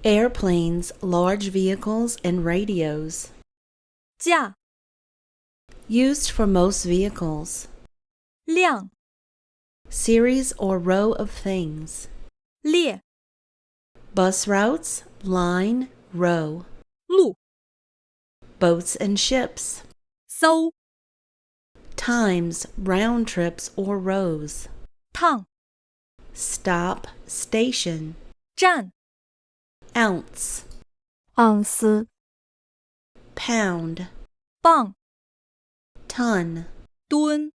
Airplanes, large vehicles, and radios. 架 Used for most vehicles. 量 Series or row of things. 列 Bus routes, line, row. 路 Boats and ships. 搜 Times, round trips or rows. 趟 Stop, station. 站 Ounce, 盎司、 pound, 磅 ton, 吨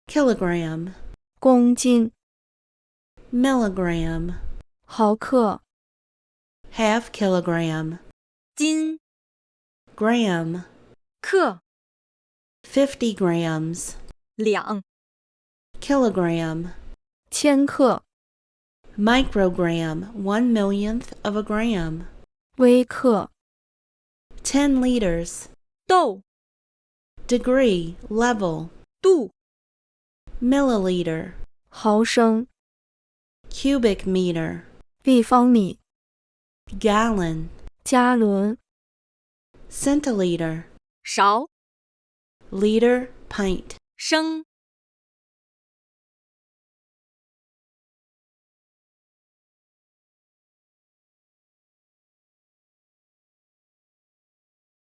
kilogram, 公斤、 milligram, 毫克、 half kilogram, 斤 gram, 克 50 grams, 两 kilogram, 千克、 microgram, 1/1,000,000 of a gram, 微克、 10 liters, 豆 degree, level, 度 milliliter, 毫升、 cubic meter, 立方米、 gallon, 加仑、 centiliter, 勺 liter, pint. 升